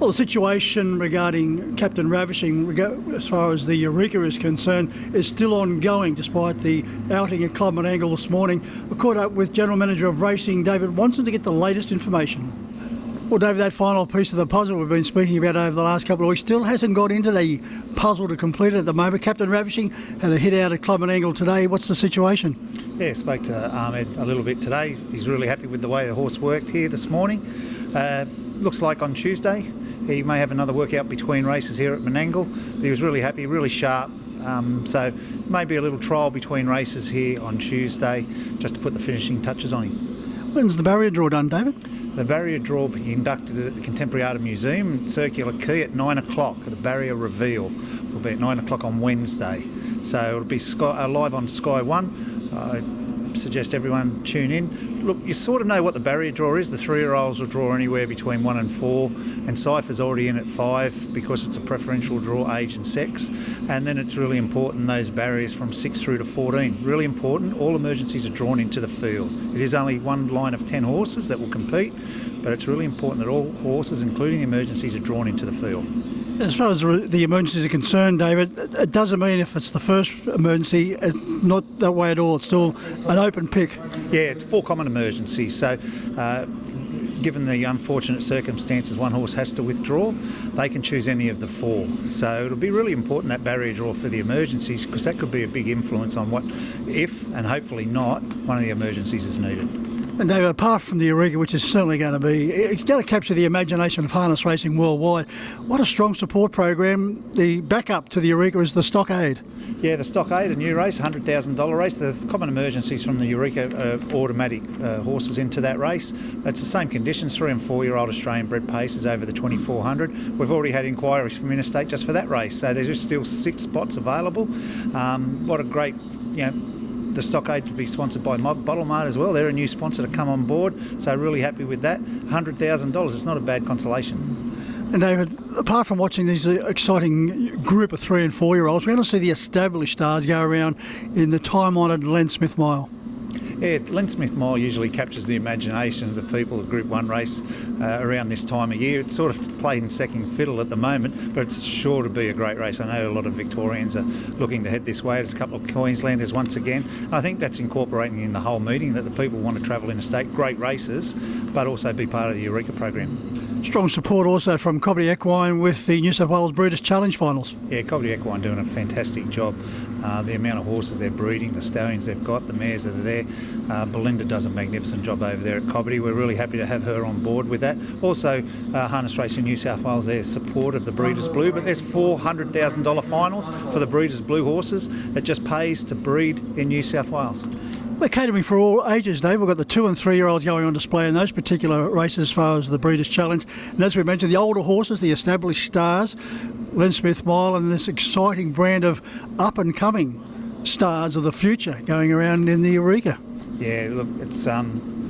Well, the situation regarding Captain Ravishing, as far as the Eureka is concerned, is still ongoing despite the outing at Club Menangle this morning. We caught up with General Manager of Racing, David Wonson, to get the latest information. Well, David, that final piece of the puzzle we've been speaking about over the last couple of weeks still hasn't got into the puzzle to complete it at the moment. Captain Ravishing had a hit out at Club Menangle today. What's the situation? Yeah, spoke to Ahmed a little bit today. He's really happy with the way the horse worked here this morning. Looks like on Tuesday he may have another workout between races here at Menangle. He was really happy, really sharp. So maybe a little trial between races here on Tuesday just to put the finishing touches on him. When's the barrier draw done, David? The barrier draw will be inducted at the Contemporary Art Museum, Circular Quay at 9 o'clock. The barrier reveal will be at 9 o'clock on Wednesday. So it'll be live on Sky 1. I suggest everyone tune in. Look, you sort of know what the barrier draw is. The 3-year-olds will draw anywhere between 1 and 4, and Cypher's already in at 5 because it's a preferential draw, age and sex. And then it's really important, those barriers from 6 through to 14. Really important, all emergencies are drawn into the field. It is only one line of 10 horses that will compete, but it's really important that all horses, including the emergencies, are drawn into the field. As far as the emergencies are concerned, David, it doesn't mean if it's the first emergency, it's not that way at all. It's still an open pick. Yeah, it's 4 common emergencies. So given the unfortunate circumstances one horse has to withdraw, they can choose any of the 4. So it'll be really important, that barrier draw for the emergencies, because that could be a big influence on what, if and hopefully not, one of the emergencies is needed. And David, apart from the Eureka, which is certainly going to be, it's going to capture the imagination of harness racing worldwide. What a strong support program. The backup to the Eureka is the Stockade. Yeah, the Stockade, a new race, $100,000 race. The common emergencies from the Eureka automatic horses into that race. It's the same conditions, 3 and 4-year-old Australian bred paces over the 2400. We've already had inquiries from interstate just for that race, so there's just still 6 spots available. What a great, the Stockade to be sponsored by Bottle Mart as well. They're a new sponsor to come on board, so really happy with that. $100,000, it's not a bad consolation. And David, apart from watching these exciting group of 3 and 4-year-olds, we're going to see the established stars go around in the time-honoured Len Smith Mile. Yeah, Len Smith Mile usually captures the imagination of the people of Group 1 race around this time of year. It's sort of playing second fiddle at the moment, but it's sure to be a great race. I know a lot of Victorians are looking to head this way. There's a couple of Queenslanders once again. And I think that's incorporating in the whole meeting, that the people want to travel interstate, great races, but also be part of the Eureka program. Strong support also from Cobbity Equine with the New South Wales Breeders' Challenge finals. Yeah, Cobbity Equine doing a fantastic job. The amount of horses they're breeding, the stallions they've got, the mares that are there. Belinda does a magnificent job over there at Cobbity. We're really happy to have her on board with that. Also, Harness Racing New South Wales, their support of the Breeders' Blue, but there's $400,000 finals for the Breeders' Blue horses. It just pays to breed in New South Wales. We're catering for all ages, Dave. We've got the 2 and 3-year-olds going on display in those particular races as far as the Breeders' Challenge. And as we mentioned, the older horses, the established stars, Len Smith Mile, and this exciting brand of up-and-coming stars of the future going around in the Eureka. Yeah, look, it's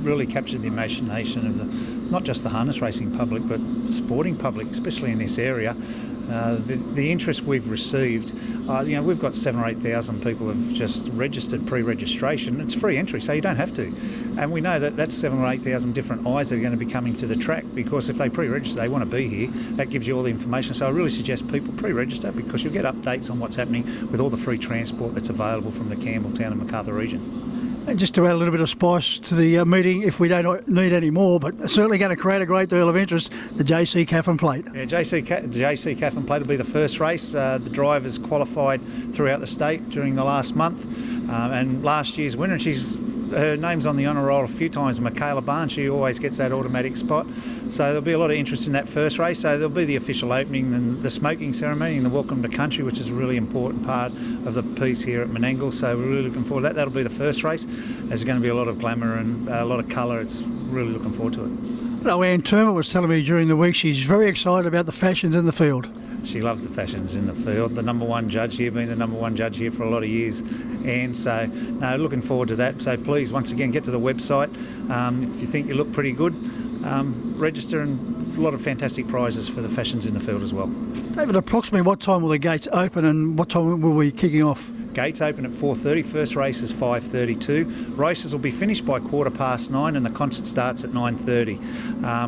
really captured the imagination of not just the harness racing public, but sporting public, especially in this area. The interest we've received, we've got 7,000 or 8,000 people have just registered pre-registration. It's free entry, so you don't have to. And we know that that's 7,000 or 8,000 different eyes that are going to be coming to the track, because if they pre-register, they want to be here. That gives you all the information. So I really suggest people pre-register, because you'll get updates on what's happening with all the free transport that's available from the Campbelltown and Macarthur region. And just to add a little bit of spice to the meeting, if we don't need any more, but certainly going to create a great deal of interest, the JC Caffin Plate. Yeah, the JC Caffin Plate will be the first race. The drivers qualified throughout the state during the last month, and last year's winner, her name's on the honour roll a few times, Michaela Barnes. She always gets that automatic spot. So there'll be a lot of interest in that first race. So there'll be the official opening and the smoking ceremony and the welcome to country, which is a really important part of the piece here at Menangle. So we're really looking forward to that. That'll be the first race. There's going to be a lot of glamour and a lot of colour. It's really looking forward to it. Well, Anne Turner was telling me during the week she's very excited about the fashions in the field. She loves the fashions in the field. The number one judge here, been the number one judge here for a lot of years. And so, no, looking forward to that. So please, once again, get to the website. If you think you look pretty good, register, and a lot of fantastic prizes for the fashions in the field as well. David, approximately what time will the gates open and what time will we be kicking off? Gates open at 4:30. First race is 5:32. Races will be finished by 9:15, and the concert starts at 9:30.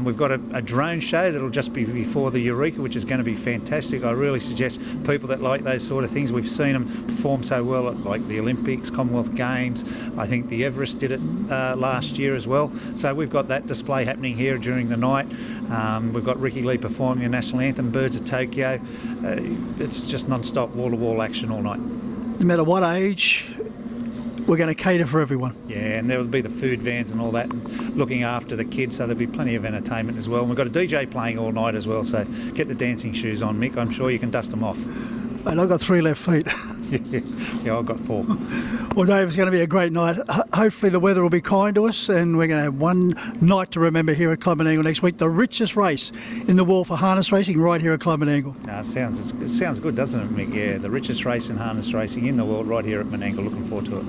We've got a drone show that'll just be before the Eureka, which is going to be fantastic. I really suggest people that like those sort of things. We've seen them perform so well at like the Olympics, Commonwealth Games. I think the Everest did it last year as well. So we've got that display happening here during the night. We've got Ricky Lee performing the national anthem, Birds of Tokyo. It's just non-stop, wall-to-wall action all night. No matter what age, we're going to cater for everyone. Yeah, and there will be the food vans and all that, and looking after the kids, so there'll be plenty of entertainment as well. And we've got a DJ playing all night as well, so get the dancing shoes on, Mick. I'm sure you can dust them off. Mate, I've got 3 left feet. Yeah, I've got 4. Well, Dave, it's going to be a great night. Hopefully the weather will be kind to us, and we're going to have one night to remember here at Club and Angle next week. The richest race in the world for harness racing right here at Club and Angle. It sounds good, doesn't it, Mick? Yeah, the richest race in harness racing in the world right here at Menangle. Looking forward to it.